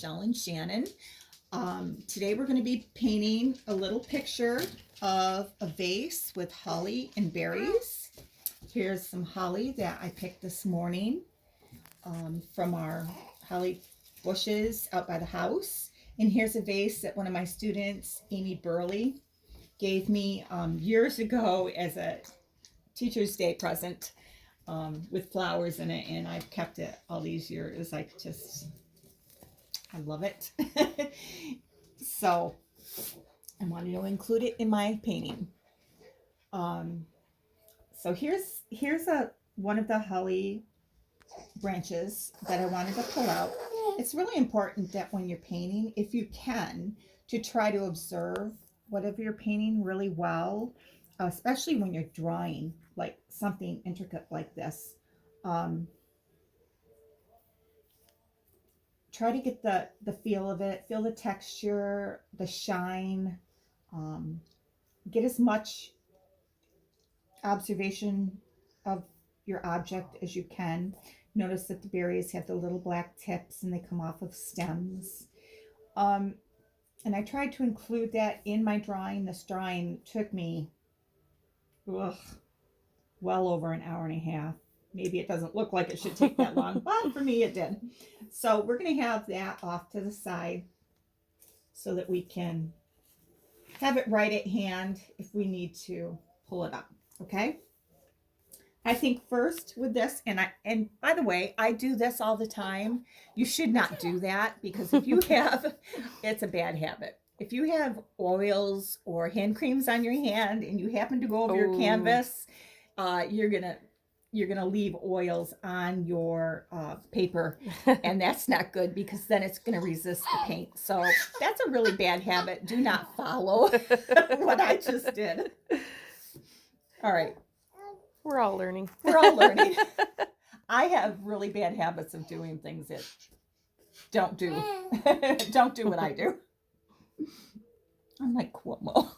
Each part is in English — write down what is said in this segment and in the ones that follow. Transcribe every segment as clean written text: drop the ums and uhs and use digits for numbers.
Michelle and Shannon. Today we're going to be painting a little picture of a vase with holly and berries. Here's some holly that I picked this morning from our holly bushes out by the house. And here's a vase that one of my students, Amy Burley, gave me years ago as a Teacher's Day present with flowers in it. And I've kept it all these years. I love it. So I wanted to include it in my painting. So here's one of the holly branches that I wanted to pull out. It's really important that when you're painting, if you can, to try to observe whatever you're painting really well, especially when you're drawing like something intricate like this. Try to get the feel of it, feel the texture, the shine, get as much observation of your object as you can. Notice that the berries have the little black tips and they come off of stems. And I tried to include that in my drawing. This drawing took me well over an hour and a half. Maybe it doesn't look like it should take that long, but for me it did. So we're going to have that off to the side so that we can have it right at hand if we need to pull it up, okay? I think first with this, and by the way, I do this all the time. You should not do that because if you have, it's a bad habit. If you have oils or hand creams on your hand and you happen to go over your canvas, you're gonna leave oils on your paper, and that's not good because then it's gonna resist the paint. So that's a really bad habit. Do not follow what I just did. All right. We're all learning. We're all learning. I have really bad habits of doing things that don't do what I do. I'm like Cuomo.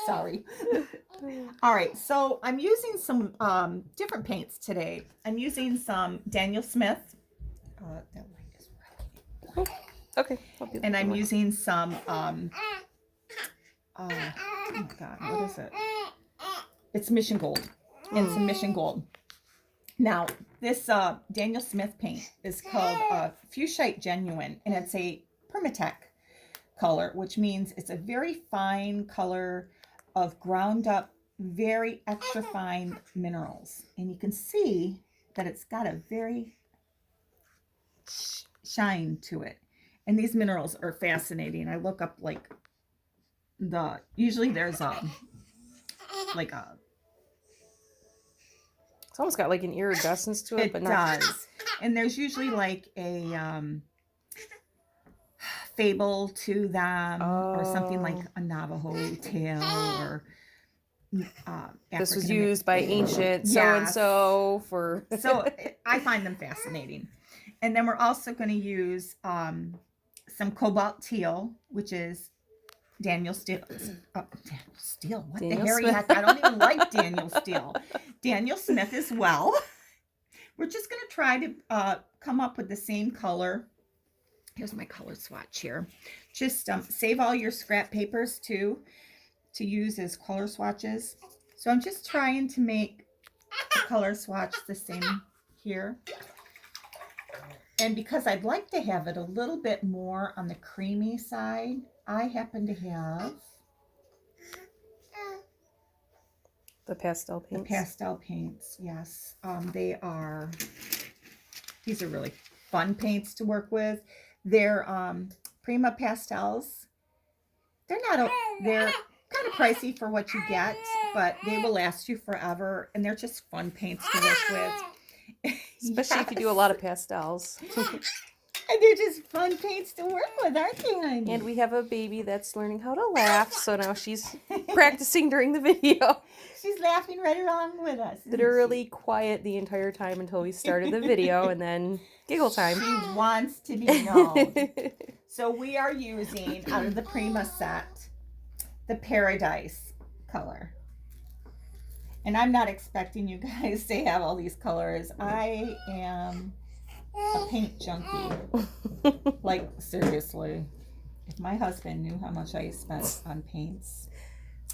Sorry. All right, so I'm using some different paints today. I'm using some Daniel Smith. That light is right. Okay. And I'm using some, oh my God, what is it? It's Mission Gold. And some Mission Gold. Now, this Daniel Smith paint is called Fuchsite Genuine, and it's a Permatech color, which means it's a very fine color of ground up, very extra fine minerals. And you can see that it's got a very shine to it. And these minerals are fascinating. I look up usually there's it's almost got like an iridescence to it, but not. It does. And there's usually like a fable to them, or something like a Navajo tale, or this was used by ancient so-and-so for. So I find them fascinating. And then we're also going to use some Cobalt Teal, which is Daniel Steele. Daniel Steele. What Daniel the hairy Smith. heck? I don't even like Daniel Steele. Daniel Smith as well. We're just going to try to come up with the same color. Here's my color swatch here. Just save all your scrap papers too to use as color swatches. So I'm just trying to make the color swatch the same here. And because I'd like to have it a little bit more on the creamy side, I happen to have the pastel paints. The pastel paints, yes. These are really fun paints to work with. They're Prima pastels. They're kind of pricey for what you get, but they will last you forever, and they're just fun paints to work with. Especially if you do a lot of pastels. And they're just fun paints to work with, aren't they, honey? And we have a baby that's learning how to laugh, so now she's practicing during the video. She's laughing right along with us. Literally quiet the entire time until we started the video, and then giggle time. She wants to be known. So we are using, out of the Prima set, the Paradise color. And I'm not expecting you guys to have all these colors. I am a paint junkie. Like, seriously. If my husband knew how much I spent on paints.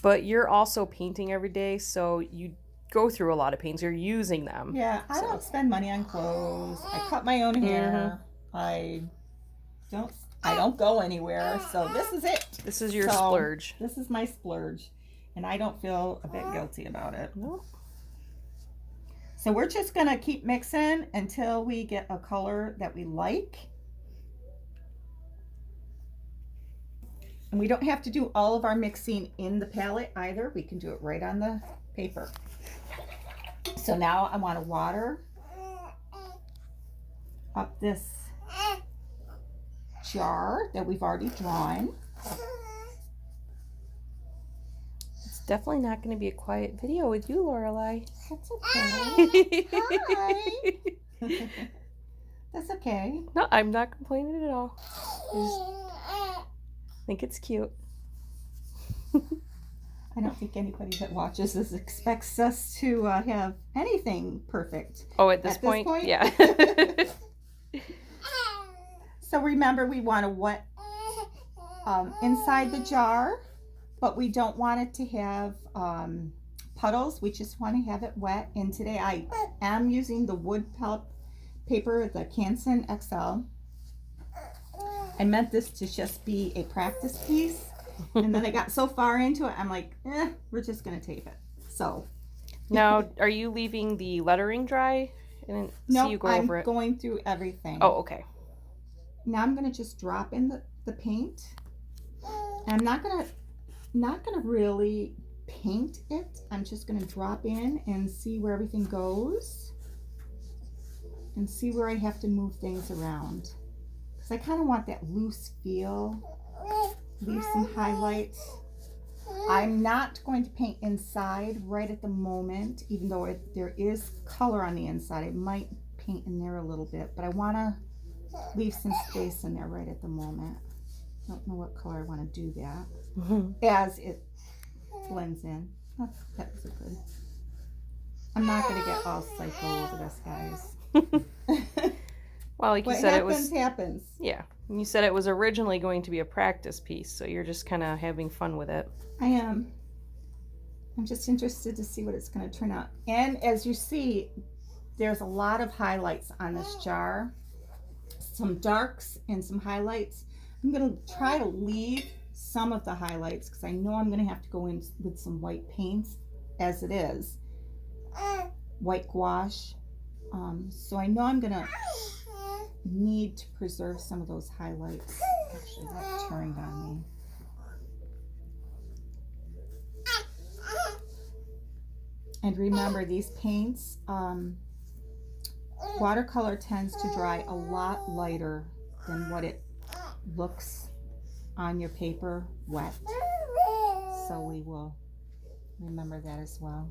But you're also painting every day, so you go through a lot of paints. You're using them. Yeah, I don't spend money on clothes. I cut my own hair. I don't go anywhere. So this is it. This is your splurge. This is my splurge. And I don't feel a bit guilty about it. Nope. So we're just going to keep mixing until we get a color that we like. And we don't have to do all of our mixing in the palette either. We can do it right on the paper. So now I want to water up this jar that we've already drawn. It's definitely not going to be a quiet video with you, Lorelai. That's okay. Hi. That's okay. No, I'm not complaining at all. I think it's cute. I don't think anybody that watches this expects us to have anything perfect. Oh, at this point? Yeah. So remember, we want to wet inside the jar, but we don't want it to have puddles. We just want to have it wet. And today I am using the wood pellet paper, the Canson XL. I meant this to just be a practice piece. And then I got so far into it, I'm like, we're just going to tape it. So. Now, are you leaving the lettering dry? And No, you go I'm over it? going through everything. Oh, okay. Now I'm going to just drop in the paint. And I'm not going to really paint it. I'm just going to drop in and see where everything goes. And see where I have to move things around. Because I kind of want that loose feel. Leave some highlights. I'm not going to paint inside right at the moment, even though there is color on the inside. I might paint in there a little bit, but I want to leave some space in there right at the moment. I don't know what color I want to do that as it blends in. Oh, that was a good. I'm not going to get all psycho over this, guys. Well, like you What said, happens, happens. Yeah. You said it was originally going to be a practice piece, so you're just kind of having fun with it. I am. I'm just interested to see what it's going to turn out. And as you see, there's a lot of highlights on this jar. Some darks and some highlights. I'm going to try to leave some of the highlights because I know I'm going to have to go in with some white paints as it is. White gouache. So I know I'm going to need to preserve some of those highlights. Actually, that turned on me. And remember, these paints, watercolor tends to dry a lot lighter than what it looks on your paper wet. So we will remember that as well.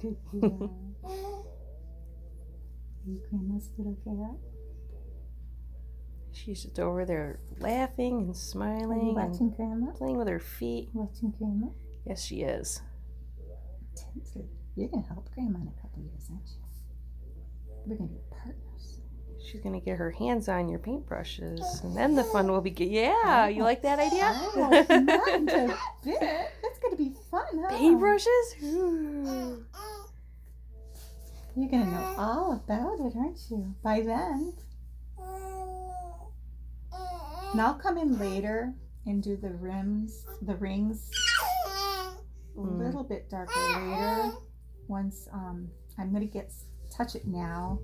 Good girl. You Grandma's little carrot. She's just over there laughing and smiling Watching Grandma? playing with her feet. Watching Grandma? Yes, she is. Intensely. You're going to help Grandma in a couple years, aren't you? We're going to be partners. She's going to get her hands on your paintbrushes, and then the fun will begin. Yeah, you like that idea? Oh, mind a bit. It's going to be fun, huh? Paintbrushes? Ooh. You're going to know all about it, aren't you? By then. And I'll come in later and do the rings a little bit darker later. Once I'm going to touch it now,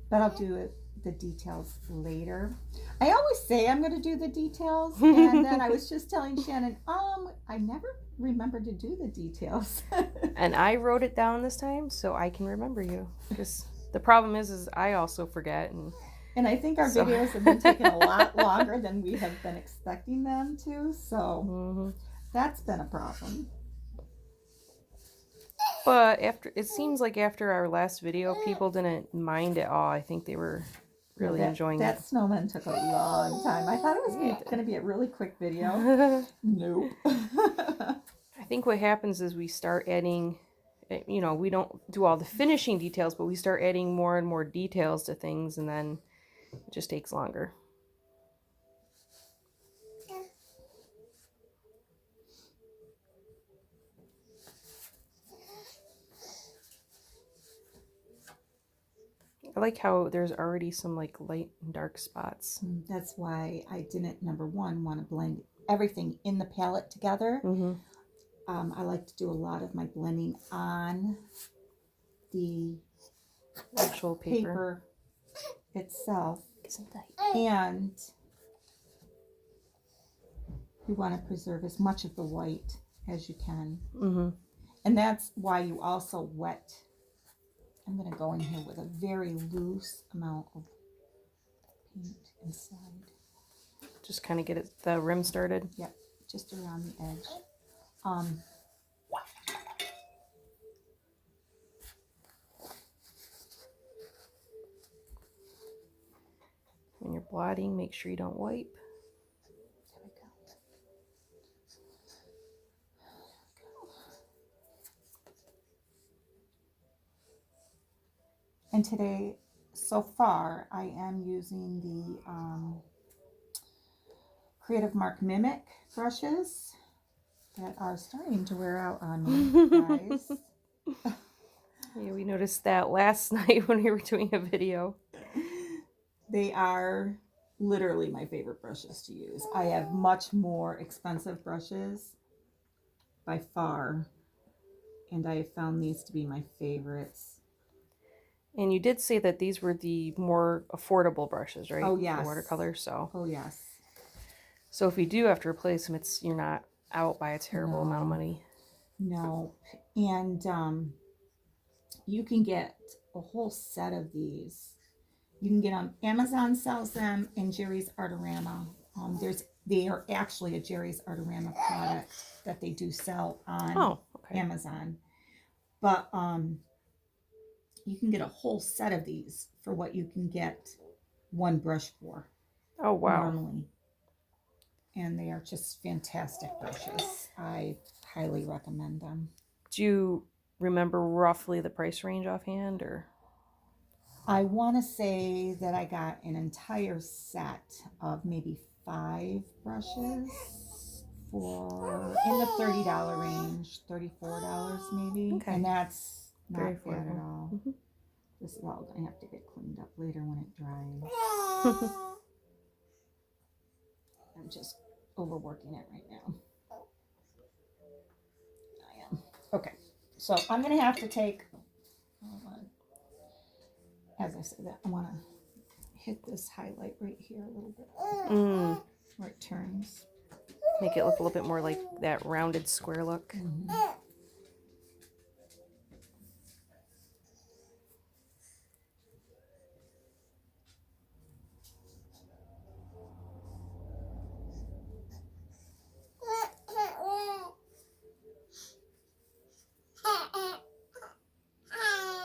but I'll do the details later. I always say I'm going to do the details, and then I was just telling Shannon, I never remember to do the details. And I wrote it down this time so I can remember you. Because the problem is I also forget. And I think our videos have been taking a lot longer than we have been expecting them to, so that's been a problem. But it seems like after our last video, people didn't mind at all. I think they were really enjoying it. That snowman took a long time. I thought it was going to be a really quick video. Nope. I think what happens is we start adding, you know, we don't do all the finishing details, but we start adding more and more details to things, and then it just takes longer. I like how there's already some like light and dark spots. That's why I didn't, number one, want to blend everything in the palette together. Mm-hmm. I like to do a lot of my blending on the Actual paper. itself. Isn't that? And you want to preserve as much of the white as you can. Mm-hmm. And that's why you also wet. I'm going to go in here with a very loose amount of paint inside. Just kind of get the rim started. Yep, just around the edge. When you're blotting, make sure you don't wipe. There we go. And today, so far, I am using the Creative Mark Mimic brushes that are starting to wear out on me, guys. Yeah, we noticed that last night when we were doing a video. They are literally my favorite brushes to use. I have much more expensive brushes by far, and I have found these to be my favorites. And you did say that these were the more affordable brushes, right? Oh, yes. For watercolor, so. Oh, yes. So if you do have to replace them, you're not out by a terrible amount of money. No. And you can get a whole set of these. You can get them. Amazon sells them, and Jerry's Artorama. They are actually a Jerry's Artorama product that they do sell on Amazon. But you can get a whole set of these for what you can get one brush for. Oh, wow. Normally. And they are just fantastic brushes. I highly recommend them. Do you remember roughly the price range offhand, or? I want to say that I got an entire set of maybe 5 brushes for in the $30 range, $34 maybe. Okay. And that's not Very bad at affordable. all. Mm-hmm. This is all going to have to get cleaned up later when it dries. I'm just overworking it right now. I am. Okay. So I'm going to have to take, as I said, that I want to hit this highlight right here a little bit where it turns. Make it look a little bit more like that rounded square look. Mm-hmm.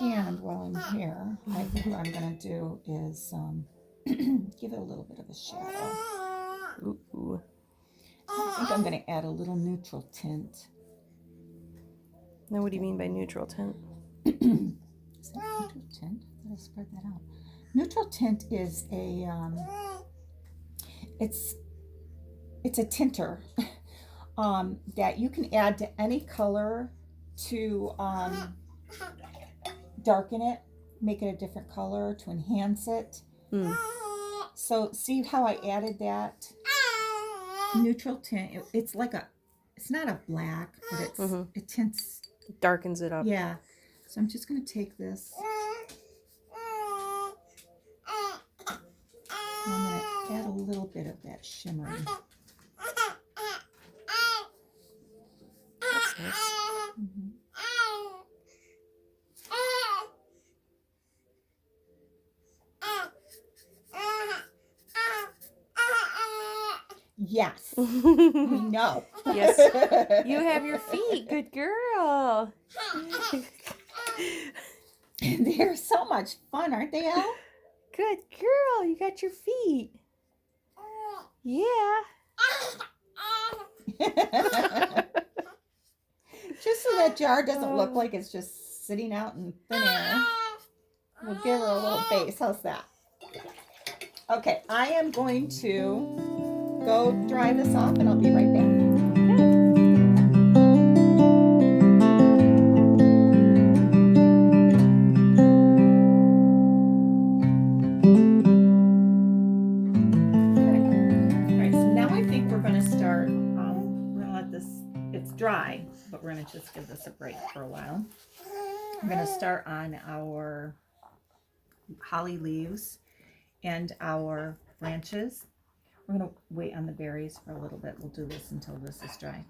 And while I'm here, I think what I'm going to do is give it a little bit of a shadow. Ooh. I think I'm going to add a little neutral tint. Now, what do you mean by neutral tint? Is that neutral tint? Did I spread that out? Neutral tint is a it's a tinter that you can add to any color to darken it, make it a different color, to enhance it. So see how I added that neutral tint? It's like it's not a black, but it tints. It darkens it up. Yeah. So I'm just going to take this. And I'm going to add a little bit of that shimmer. That's nice. Mm-hmm. Yes, we know. Yes, you have your feet. Good girl. They're so much fun, aren't they, Elle? Good girl. You got your feet. Yeah. Just so that jar doesn't look like it's just sitting out in thin air. We'll give her a little base. How's that? Okay, I am going to go dry this off and I'll be right back. Dry, but we're going to just give this a break for a while. I'm going to start on our holly leaves and our branches. We're going to wait on the berries for a little bit. We'll do this until this is dry.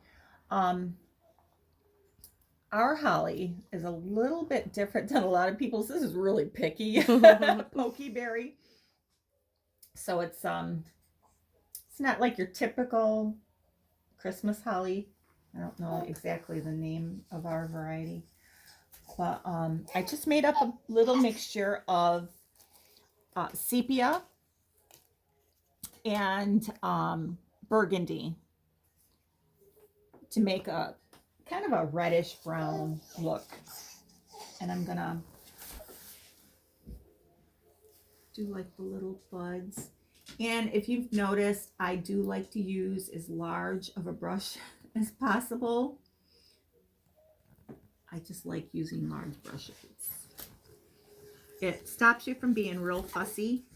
Our holly is a little bit different than a lot of people's. This is really picky, pokey berry. So it's not like your typical Christmas holly. I don't know exactly the name of our variety, but I just made up a little mixture of sepia and burgundy to make a kind of a reddish brown look. And I'm gonna do like the little buds. And if you've noticed, I do like to use as large of a brush as possible. I just like using large brushes. It stops you from being real fussy.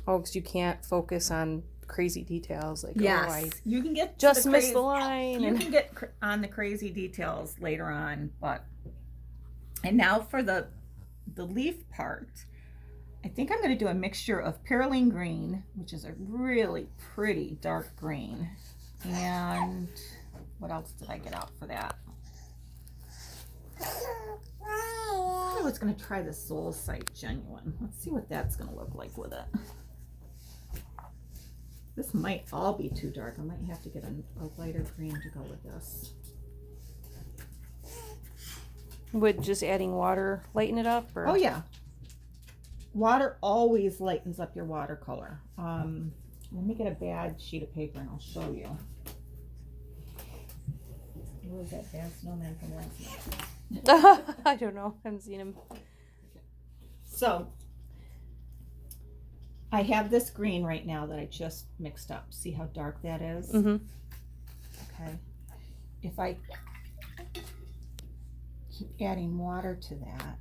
Oh, because you can't focus on crazy details. Like, yes, you can get just miss the line. You can get on the crazy details later on, and now for the leaf part. I think I'm going to do a mixture of Perylene green, which is a really pretty dark green. And what else did I get out for that? I was going to try the Soul Sight Genuine. Let's see what that's going to look like with it. This might all be too dark. I might have to get a lighter green to go with this. Would just adding water lighten it up? Or? Oh, yeah. Water always lightens up your watercolor. Let me get a bad sheet of paper and I'll show you. Where was that bad snowman from last night? I don't know. I haven't seen him. So, I have this green right now that I just mixed up. See how dark that is? Mm-hmm. Okay. If I keep adding water to that,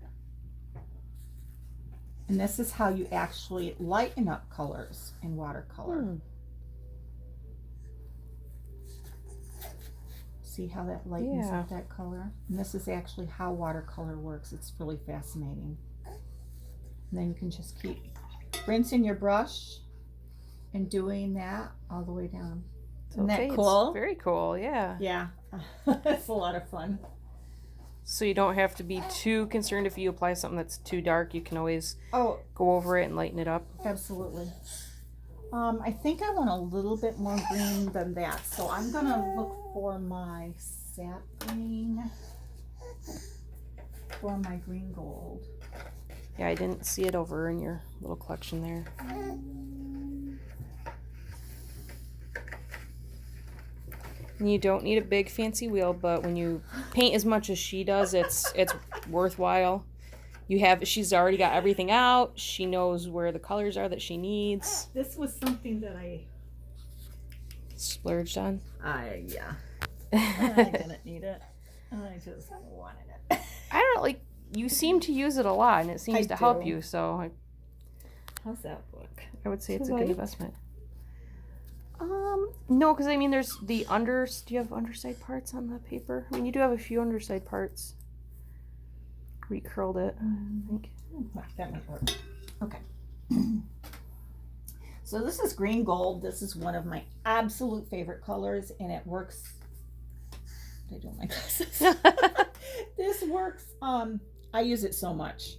and this is how you actually lighten up colors in watercolor. See how that lightens up that color? And this is actually how watercolor works. It's really fascinating. And then you can just keep rinsing your brush and doing that all the way down. Isn't that cool? It's very cool, yeah. Yeah, it's a lot of fun. So you don't have to be too concerned if you apply something that's too dark. You can always go over it and lighten it up. Absolutely. I think I want a little bit more green than that. So I'm going to look for my sap green, for my green gold. Yeah, I didn't see it over in your little collection there. And you don't need a big fancy wheel, but when you paint as much as she does, it's worthwhile. She's already got everything out. She knows where the colors are that she needs. This was something that I splurged on. Yeah. I didn't need it. I just wanted it. I don't know, like, you seem to use it a lot, and it seems to help you, so. How's that look? I would say it's a good investment. No, because I mean, there's the do you have underside parts on the paper? I mean, you do have a few underside parts. Recurled it, I think. That might work. Okay. So this is green gold. This is one of my absolute favorite colors, and it works. They don't like glasses. This works. I use it so much.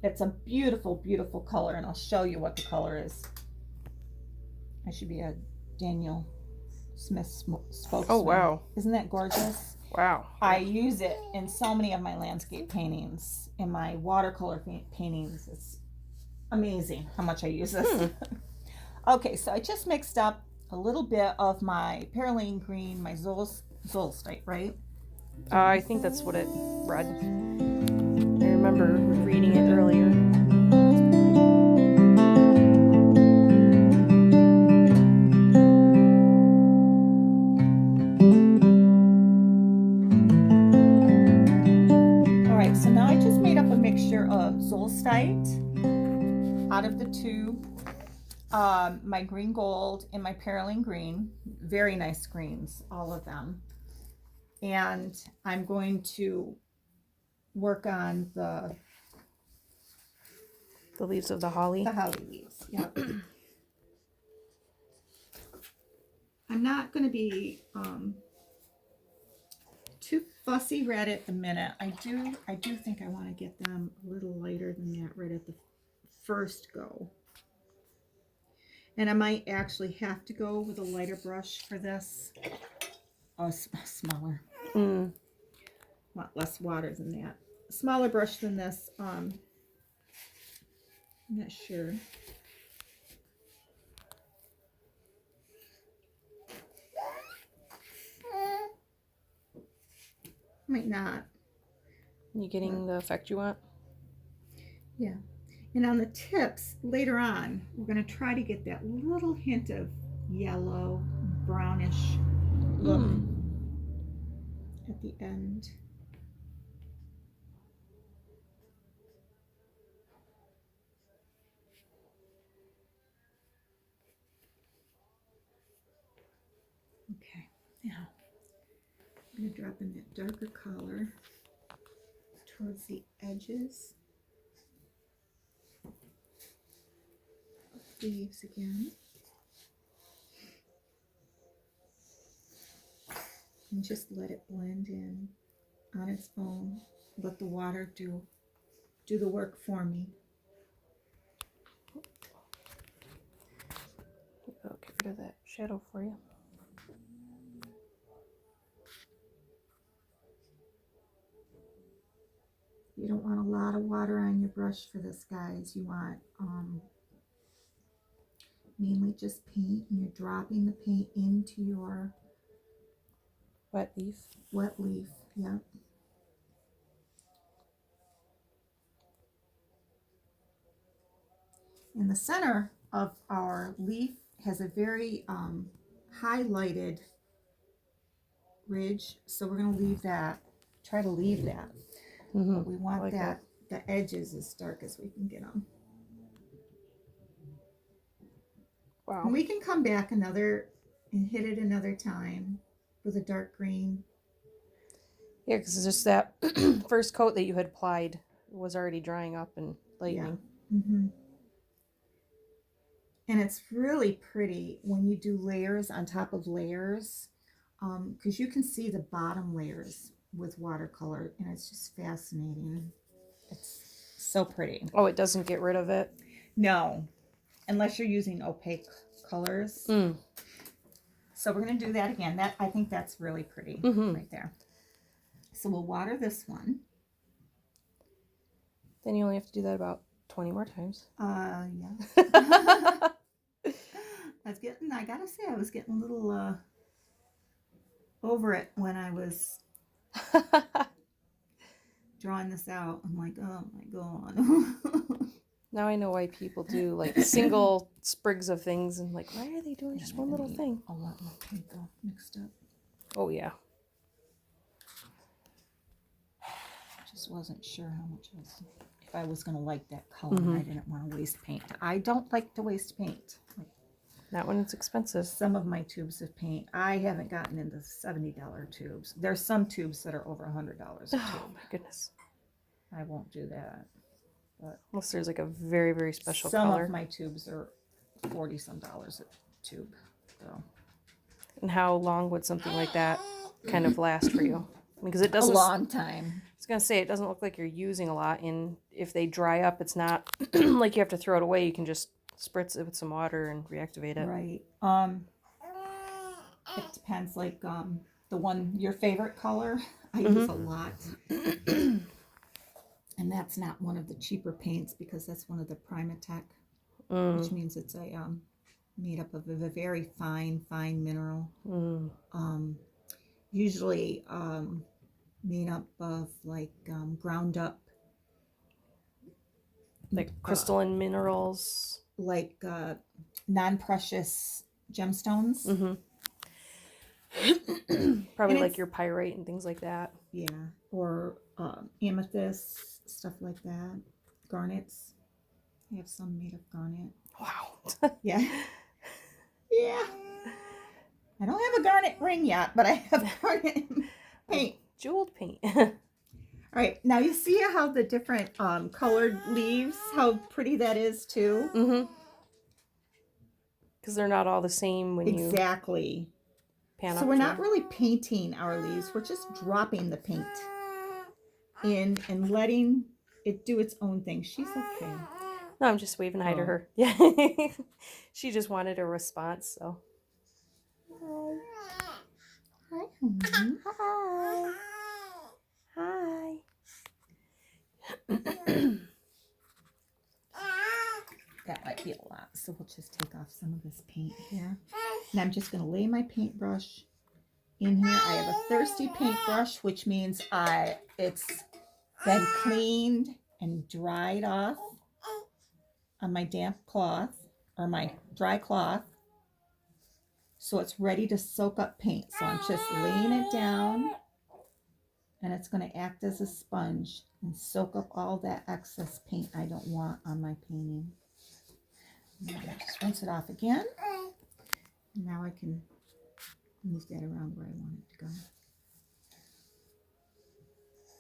It's a beautiful, beautiful color, and I'll show you what the color is. I should be a Daniel Smith spokesman. Oh, wow. Isn't that gorgeous? Wow. I use it in so many of my landscape paintings, in my watercolor paintings. It's amazing how much I use this. Okay, so I just mixed up a little bit of my Perylene green, my Zolstite, right? I think that's what it read. I remember reading it earlier. All right, so now I just made up a mixture of Zolstite out of the tube, my green gold and my Perylene green. Very nice greens, all of them. And I'm going to work on the leaves of the holly. holly leaves. Yep. I'm not going to be too fussy red at the minute. I do think I want to get them a little lighter than that right at the first go. And I might actually have to go with a lighter brush for this. Oh, smaller. Want less water than that. A smaller brush than this. I'm not sure. Might not. You getting the effect you want? Yeah. And on the tips, later on, we're going to try to get that little hint of yellow, brownish look at the end. Okay, now I'm going to drop in that darker color towards the edges. Leaves again. And just let it blend in on its own. Let the water do the work for me. I'll get rid of that shadow for you. You don't want a lot of water on your brush for this, guys. You want mainly just paint, and you're dropping the paint into your Wet leaf. Wet leaf, yeah. And the center of our leaf has a very highlighted ridge, so we're going to leave that, try to leave that. But we want like that the edges as dark as we can get them. Wow. And we can come back and hit it another time with a dark green. Yeah, because it's just that first coat that you had applied was already drying up and lightening. Yeah. Mm-hmm. And it's really pretty when you do layers on top of layers, because you can see the bottom layers with watercolor, and it's just fascinating. It's so pretty. Oh, it doesn't get rid of it? No, unless you're using opaque colors. So we're going to do that again. I think that's really pretty right there. So we'll water this one. Then you only have to do that about 20 more times. Yeah. I gotta say, I was getting a little over it when I was drawing this out. I'm like, oh my God. Now I know why people do like single sprigs of things and like, why are they doing just one little thing? A lot more paint though, mixed up. Oh yeah. Just wasn't sure how much if I was gonna like that color. I didn't want to waste paint. I don't like to waste paint. Not when it's expensive. Some of my tubes of paint, I haven't gotten into $70 tubes. There's some tubes that are over $100 a tube. Oh my goodness. I won't do that. But unless there's like a very, very special some color. of my tubes are $40-some a tube. So. And how long would something like that kind of last for you? Because it doesn't. A long time. I was gonna say, it doesn't look like you're using a lot. And if they dry up, it's not like you have to throw it away. You can just spritz it with some water and reactivate it. Right. It depends. Like your favorite color, I use a lot. And that's not one of the cheaper paints because that's one of the Primatech, which means it's a made up of a very fine mineral. Mm. Usually made up of like ground up, Like crystalline minerals. like non-precious gemstones. Mm-hmm. Probably And like your pyrite and things like that. Yeah, or amethyst, stuff like that. Garnets. I have some made of garnet. Wow. Yeah. Yeah. I don't have a garnet ring yet, but I have garnet paint. Jeweled paint. All right, now you see how the different colored leaves, how pretty that is too? Mm-hmm. Because they're not all the same when you Exactly. pan So up we're to not them. really painting our leaves. We're just dropping the paint in and letting it do its own thing. She's okay. No, I'm just waving hi to Oh. her. Yeah. She just wanted a response, so. Hi, honey. Hi. Hi. That might be a lot, so we'll just take off some of this paint here. And I'm just going to lay my paintbrush in here. I have a thirsty paintbrush, which means it's been cleaned and dried off on my damp cloth or my dry cloth. So it's ready to soak up paint. So I'm just laying it down, and it's going to act as a sponge and soak up all that excess paint I don't want on my painting. Now I just rinse it off again. Now I can move that around where I want it to go.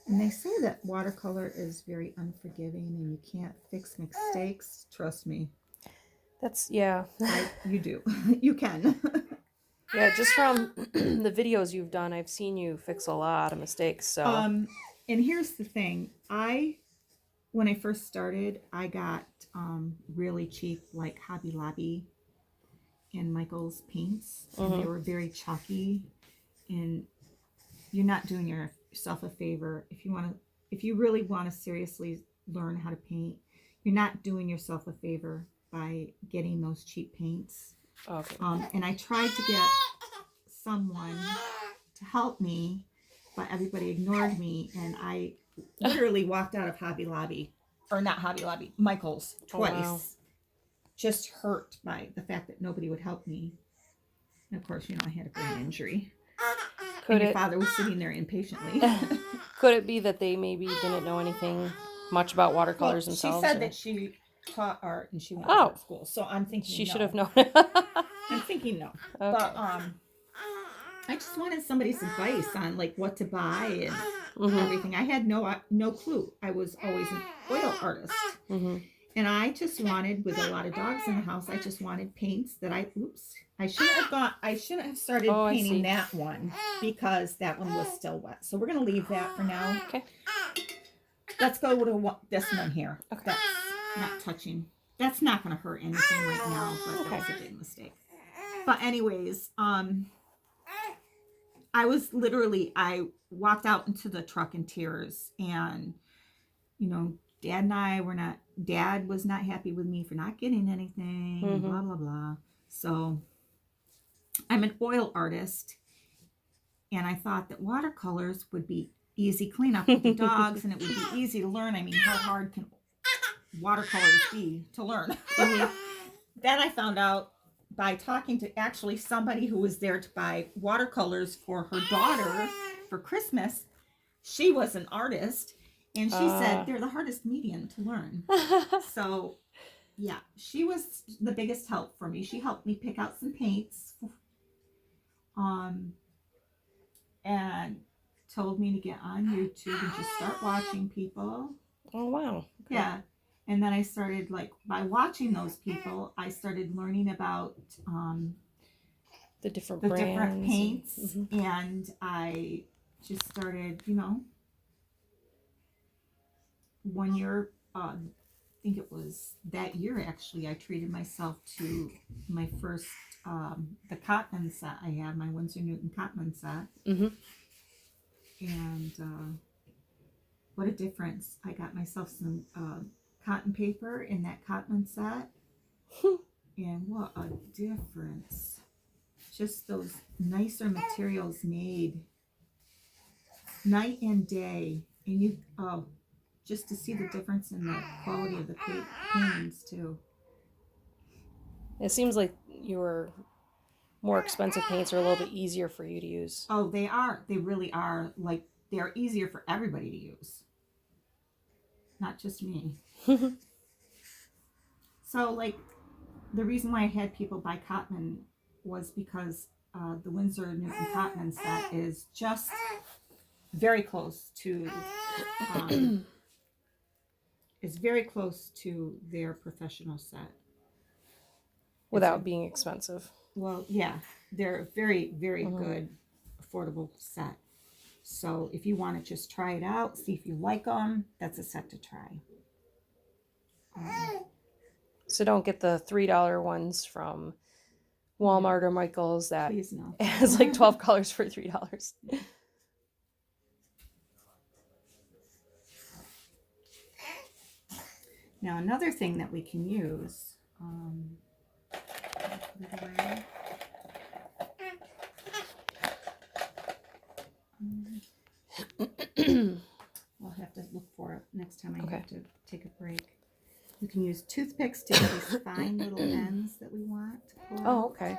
And they say that watercolor is very unforgiving and you can't fix mistakes. Trust me. That's, yeah. You do. You can. Yeah, just from the videos you've done, I've seen you fix a lot of mistakes, so. And here's the thing. When I first started, I got really cheap, like Hobby Lobby and Michael's paints. And they were very chalky. And you're not doing yourself a favor. If you really want to seriously learn how to paint, you're not doing yourself a favor by getting those cheap paints. Okay. And I tried to get someone to help me, but everybody ignored me, and I literally walked out of Hobby Lobby, or not Hobby Lobby, Michael's twice. Oh, wow. Just hurt by the fact that nobody would help me. And of course, I had a brain injury. And your father was sitting there impatiently. Could it be that they maybe didn't know anything much about watercolors themselves? She said or? that she taught art and she went to art school, so I'm thinking she no. should have known. I'm thinking no. Okay. But I just wanted somebody's advice on like what to buy and everything. I had no clue. I was always an oil artist. And I just wanted, with a lot of dogs in the house, I just wanted paints that I shouldn't have started painting that one because that one was still wet. So we're going to leave that for now. Okay. Let's go to this one here. Okay. That's not touching. That's not going to hurt anything right now, but that was a big mistake. But anyways, I walked out into the truck in tears, and, Dad was not happy with me for not getting anything, and blah, blah, blah. So I'm an oil artist, and I thought that watercolors would be easy cleanup with the dogs, and it would be easy to learn. I mean, how hard can watercolors be to learn? Then I found out by talking to actually somebody who was there to buy watercolors for her daughter for Christmas. She was an artist, and she said they're the hardest medium to learn. So, yeah, she was the biggest help for me. She helped me pick out some paints, and told me to get on YouTube and just start watching people. Oh, wow. Okay. Yeah. And then I started, by watching those people, I started learning about the different paints. And I just started, 1 year, I think it was that year, actually, I treated myself to my first, the Cotman set I have, my Winsor Newton Cotman set. And what a difference. I got myself some cotton paper in that Cotman set. And what a difference. Just those nicer materials made night and day. And you, oh, just to see the difference in the quality of the paintings too. It seems like your more expensive paints are a little bit easier for you to use. Oh, they are. They really are. Like, they're easier for everybody to use. Not just me. So, like, the reason why I had people buy Cotman was because the Winsor Newton Cotman set is just very close to their professional set. Without being expensive. Well, yeah, they're a very, very good, affordable set. So if you want to just try it out, see if you like them, that's a set to try. So don't get the $3 ones from Walmart or Michael's that Please no. has like 12 colors for $3. Now another thing that we can use, put it away. I'll have to look for it next time I have to take a break. You can use toothpicks to get these fine little ends that we want to pull out. Oh, okay.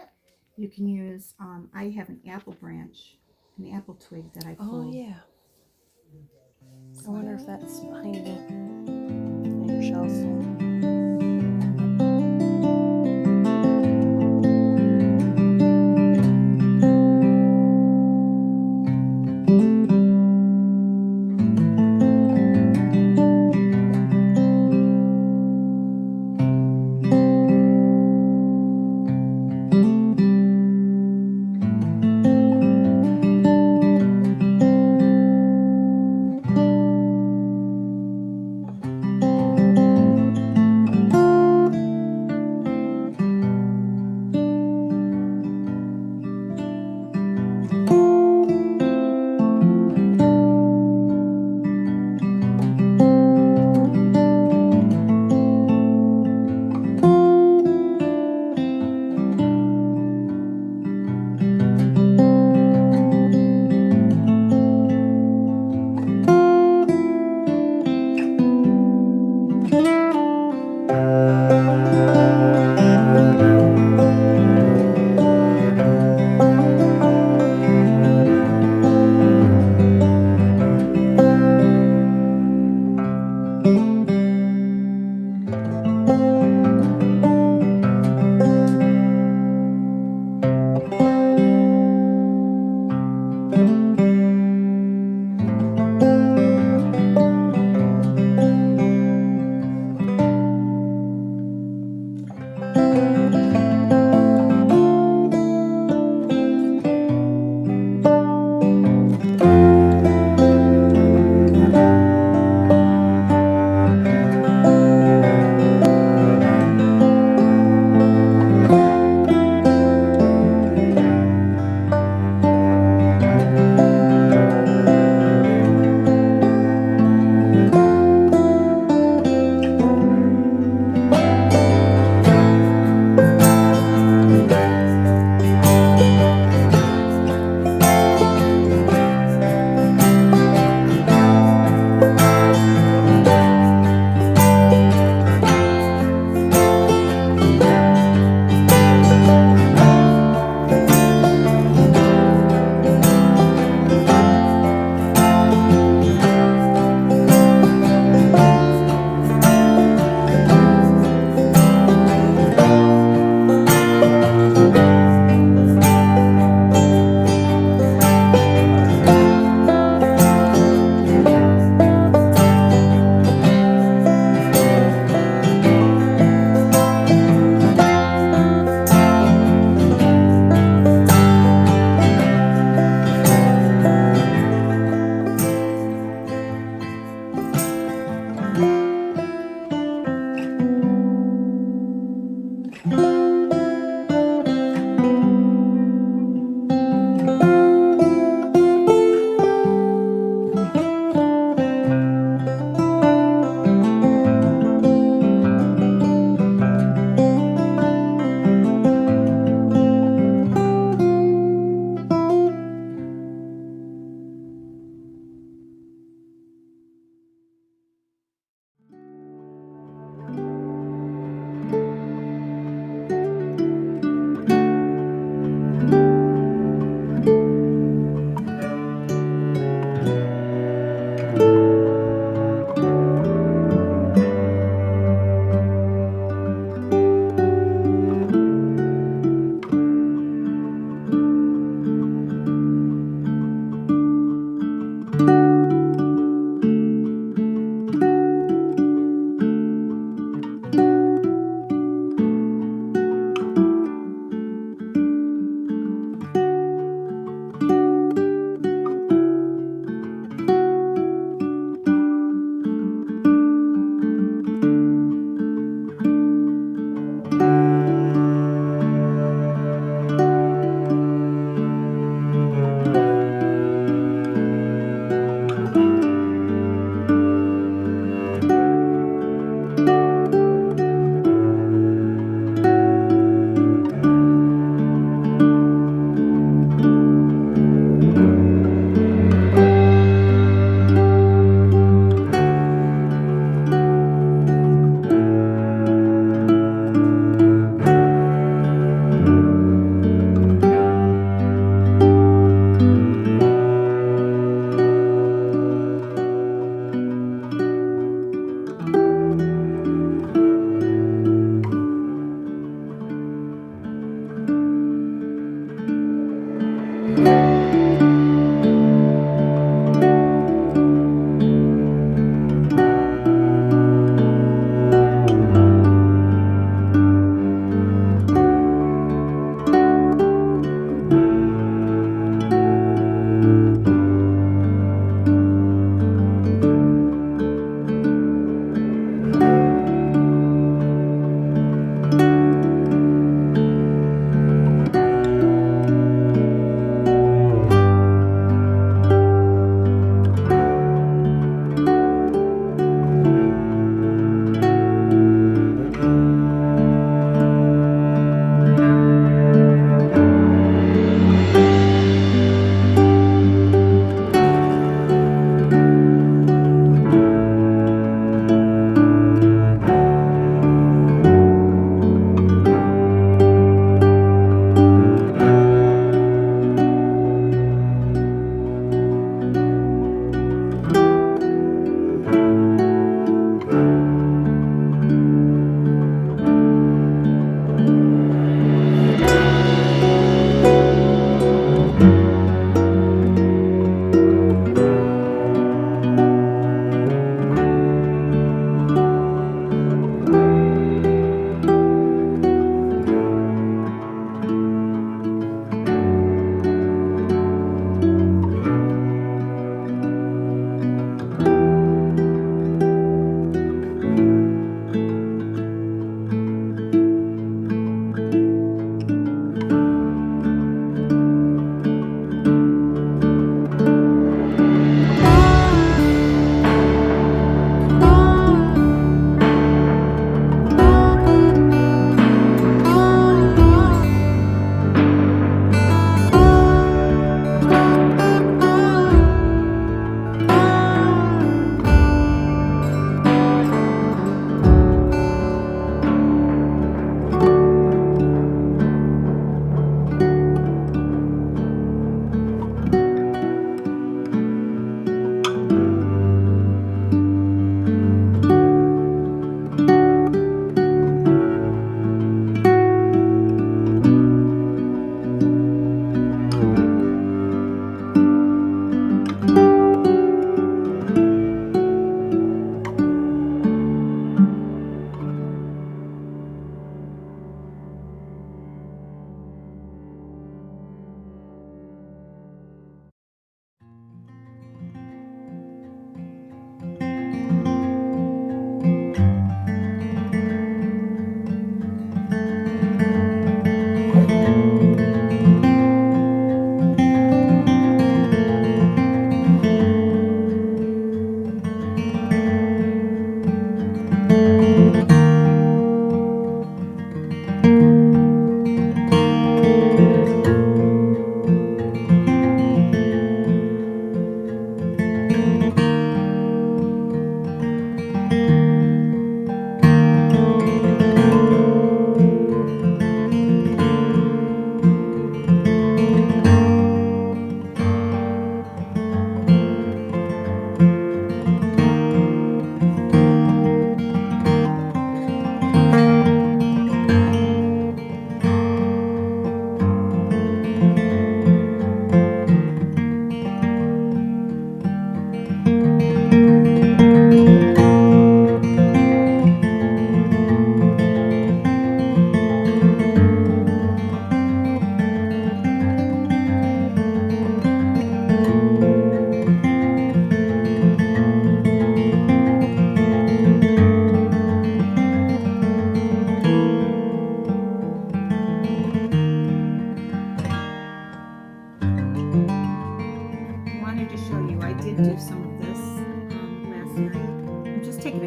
You can use, I have an apple branch, an apple twig that I pulled. Oh, yeah. I wonder if that's behind you, on your shelf.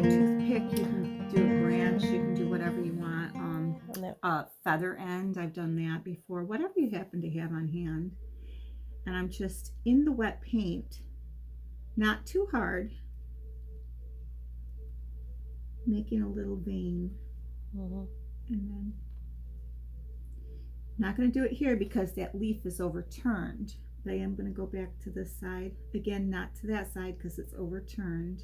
a toothpick, you can do a branch, you can do whatever you want. On that. Feather end, I've done that before. Whatever you happen to have on hand. And I'm just in the wet paint, not too hard, making a little vein. Mm-hmm. And then, not going to do it here because that leaf is overturned. But I am going to go back to this side. Again, not to that side because it's overturned.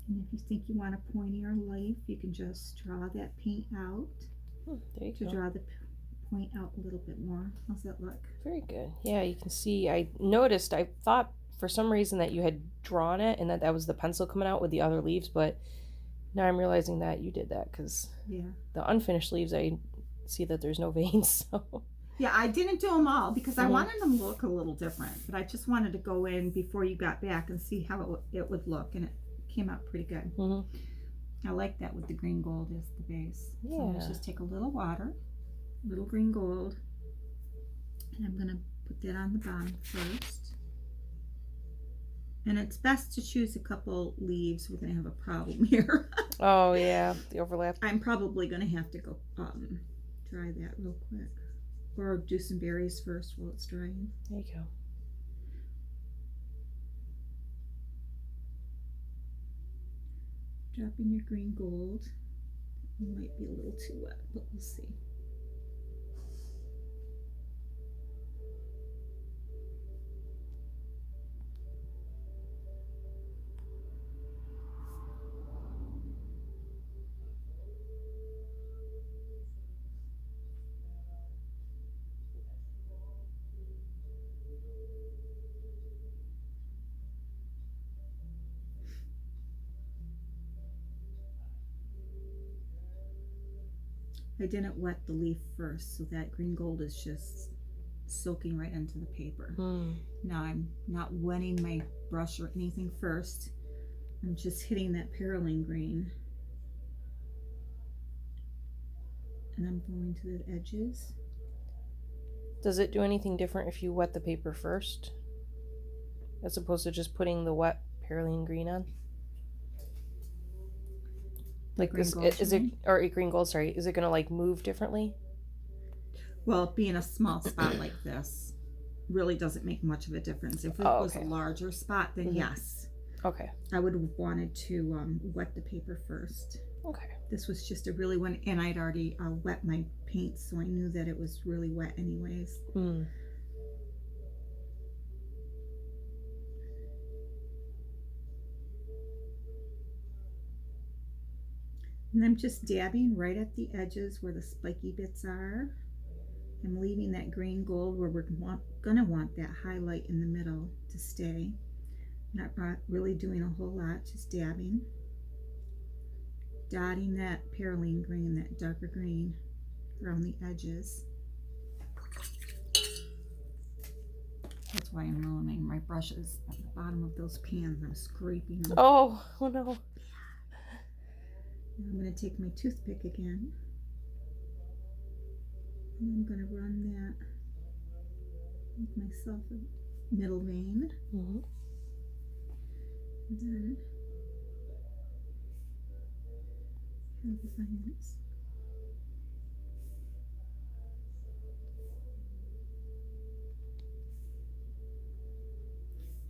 And if you think you want a pointier leaf, you can just draw that paint out. There you to go. draw the point out a little bit more. How's that look? Very good. Yeah, you can see. I noticed. I thought for some reason that you had drawn it and that was the pencil coming out with the other leaves, but now I'm realizing that you did that because the unfinished leaves, I see that there's no veins. So. Yeah, I didn't do them all because I wanted them to look a little different, but I just wanted to go in before you got back and see how it would look, and it came out pretty good. I like that with the green gold as the base. Yeah. So let's just take a little water, little green gold, and I'm going to put that on the bottom first. And it's best to choose a couple leaves. We're going to have a problem here. Oh, yeah, the overlap. I'm probably going to have to go dry that real quick. Or do some berries first while it's drying. There you go. Drop in your green gold. It might be a little too wet, but we'll see. I didn't wet the leaf first, so that green gold is just soaking right into the paper. Now I'm not wetting my brush or anything first. I'm just hitting that perylene green. And I'm going to the edges. Does it do anything different if you wet the paper first? As opposed to just putting the wet perylene green on? Like green this, gold, is it, or a green gold, sorry, is it going to like move differently? Well, being a small spot like this really doesn't make much of a difference. If it was a larger spot, then yes. Okay. I would have wanted to wet the paper first. Okay. This was just a really one, and I'd already wet my paint, so I knew that it was really wet anyways. And I'm just dabbing right at the edges where the spiky bits are. I'm leaving that green gold where we're gonna want that highlight in the middle to stay. Not really doing a whole lot, just dabbing. Dotting that perylene green, that darker green, around the edges. That's why I'm ruining my brushes at the bottom of those pans. I'm scraping them. Oh no. I'm going to take my toothpick again, and I'm going to run that, make myself a middle vein, and then have the vines.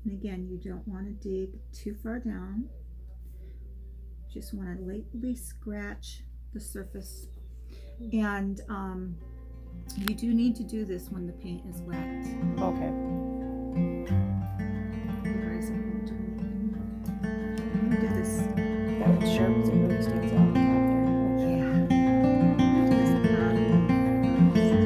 And again, you don't want to dig too far down. Just want to lightly scratch the surface, and you do need to do this when the paint is wet. Okay. Otherwise it won't do anything. I'm gonna do this. That one's sharp because it really stands out on top there. Yeah. Do this bottom first.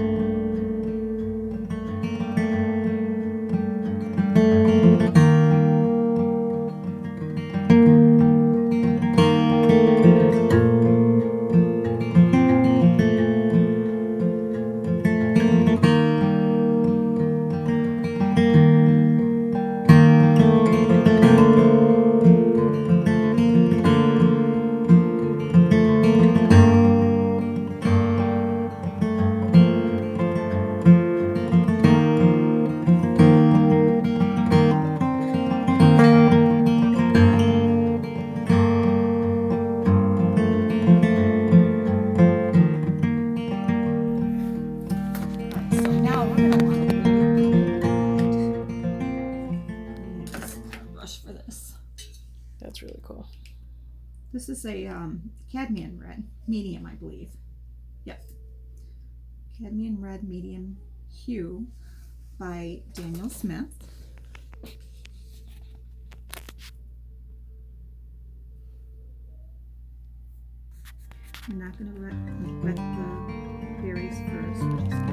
That's really cool. This is a cadmium red, medium, I believe. Yep. Cadmium red, medium hue by Daniel Smith. I'm not going to wet the berries first. We're just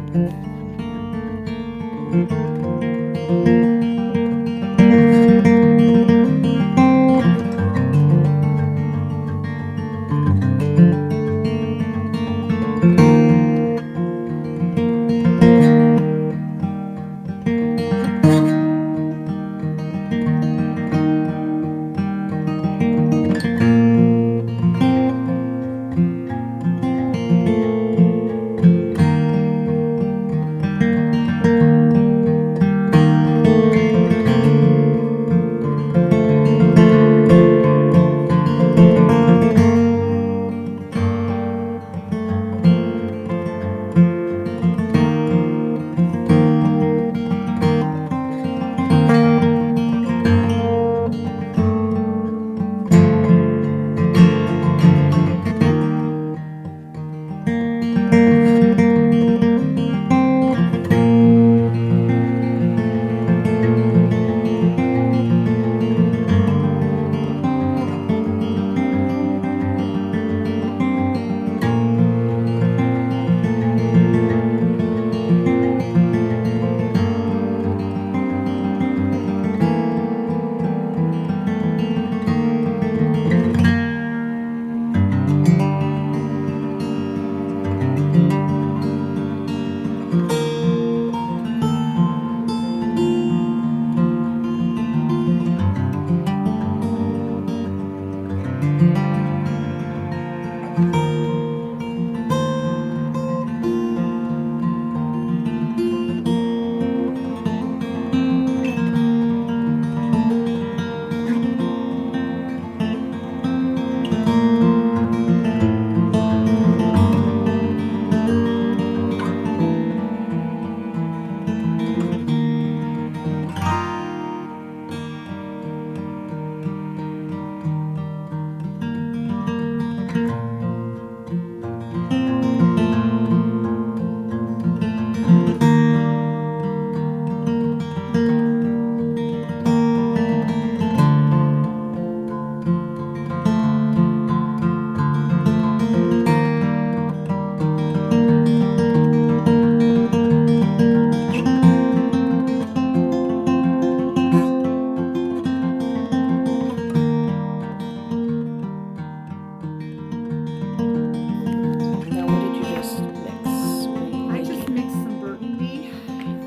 Now, what did you just mix? What are you I just making? mixed some burgundy and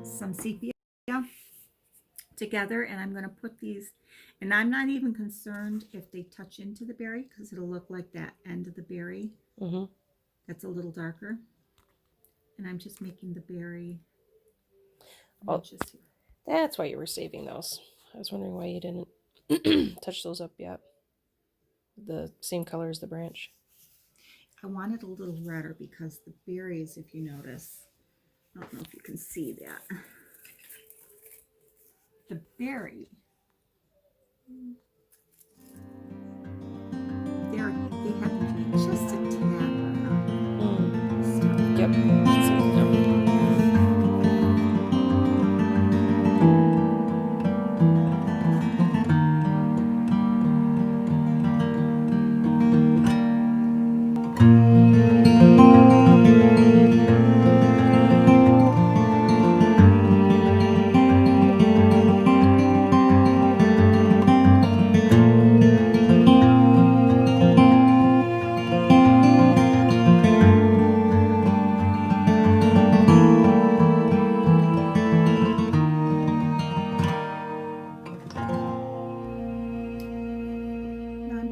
some sepia together, and I'm going to put these, and I'm not even concerned if they touch into the berry because it'll look like that end of the berry Mm-hmm. that's a little darker. And I'm just making the berry. Oh. Just That's why you were saving those. I was wondering why you didn't touch those up yet. The same color as the branch. I want it a little redder because the berries, if you notice, I don't know if you can see that. The berry, they happen to be just a tad redder. Yep.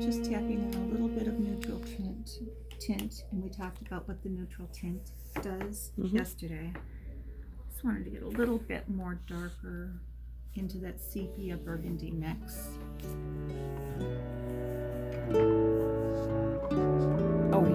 Just tapping in a little bit of neutral tint, and we talked about what the neutral tint does yesterday. Just wanted to get a little bit more darker into that sepia burgundy mix. Oh,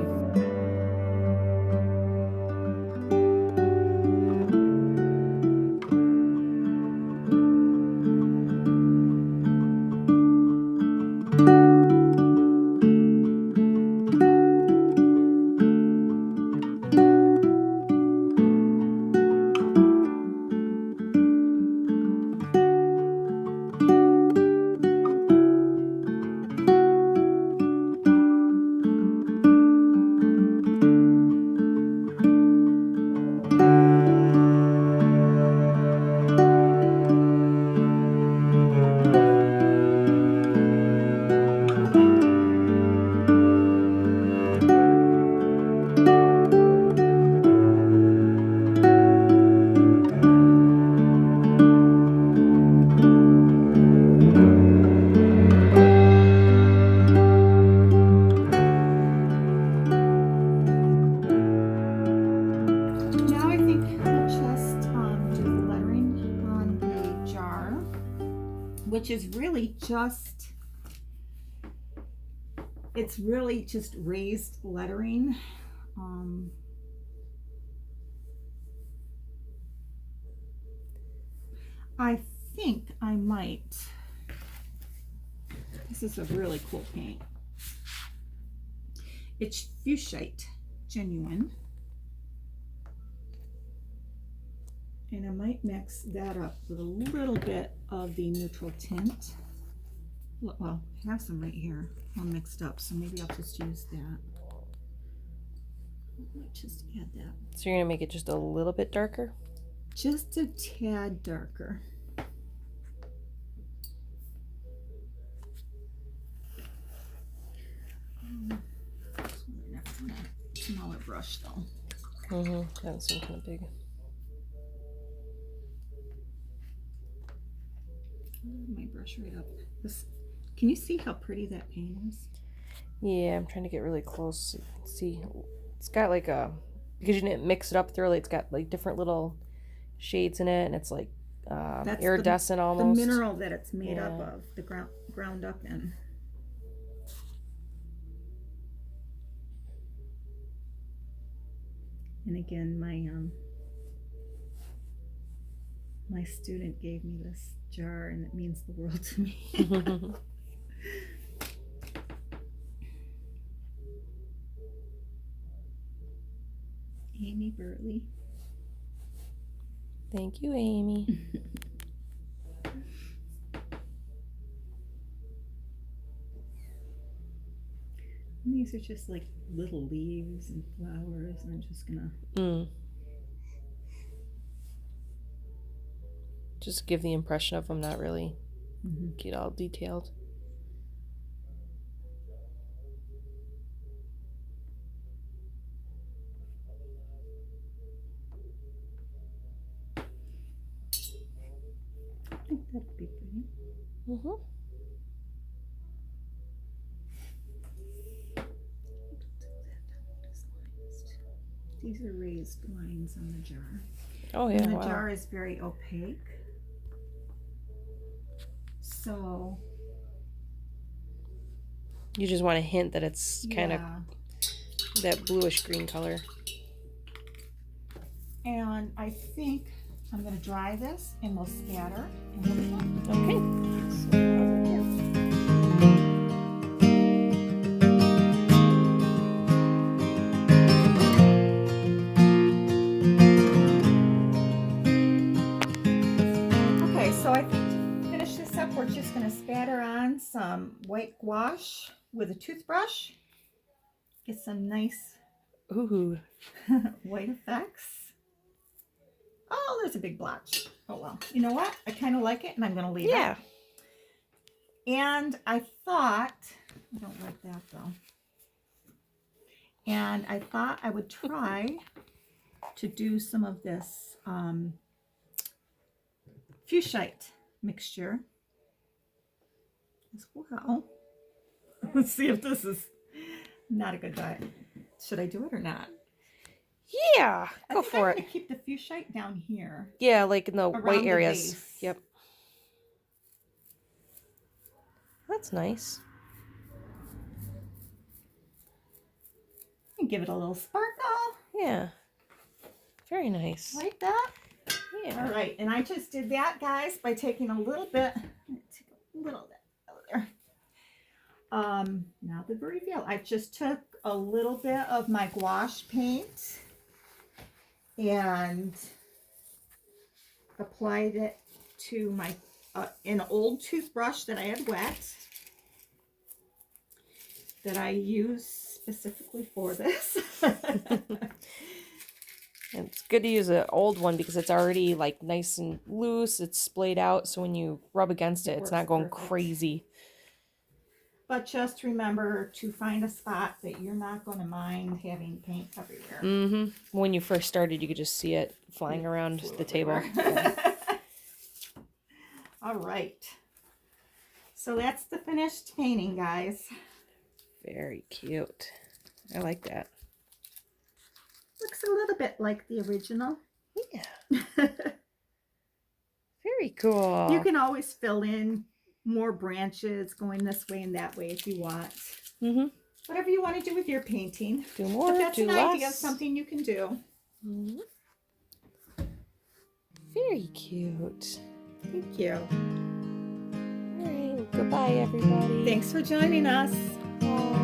which is really just, it's really just raised lettering. I think I might, this is a really cool paint. It's Fuchsite Genuine. And I might mix that up with a little bit of the neutral tint. Well, I have some right here all mixed up, so maybe I'll just use that. I might just add that. So you're gonna make it just a little bit darker? Just a tad darker. Smaller brush though. That seems kind of big. My brush right up. This, can you see how pretty that paint is? Yeah, I'm trying to get really close. See, it's got like a, because you didn't mix it up thoroughly, it's got like different little shades in it, and it's like iridescent almost. The mineral that it's made up of, the ground up in. And again, my student gave me this jar, and it means the world to me. Amy Burley. Thank you, Amy. And these are just like little leaves and flowers, and I'm just gonna just give the impression of them not really get all detailed. I think that'd be pretty. These are raised lines on the jar. Oh yeah, and the jar is very opaque. So you just want to hint that it's kind of that bluish green color. And I think I'm going to dry this, and we'll scatter. And we'll be done. Okay. So So I think to finish this up, we're just going to spatter on some white gouache with a toothbrush. Get some nice white effects. Oh, there's a big blotch. Oh well. You know what? I kind of like it, and I'm going to leave it. And I thought, I don't like that though. And I thought I would try to do some of this Fuchsite mixture as well. Let's see if this is not a good diet. Should I do it or not? Yeah, go for it. I'm gonna keep the Fuchsite down here. Yeah, like in the white areas. Base. Yep. That's nice. And give it a little sparkle. Yeah. Very nice. Like that? Yeah. All right, and I just did that, guys, by taking a little bit. Take a little bit out there. Now the reveal. I just took a little bit of my gouache paint and applied it to my an old toothbrush that I had wet that I use specifically for this. It's good to use an old one because it's already like nice and loose. It's splayed out, so when you rub against it, it's not going crazy. But just remember to find a spot that you're not going to mind having paint everywhere. When you first started, you could just see it flying around the table. All right. So that's the finished painting, guys. Very cute. I like that. Looks a little bit like the original. Yeah. Very cool. You can always fill in more branches going this way and that way if you want. Mm-hmm. Whatever you want to do with your painting. Do more, But that's do an less. idea of something you can do. Mhm. Very cute. Thank you. All right. Goodbye, everybody. Thanks for joining us. Aw.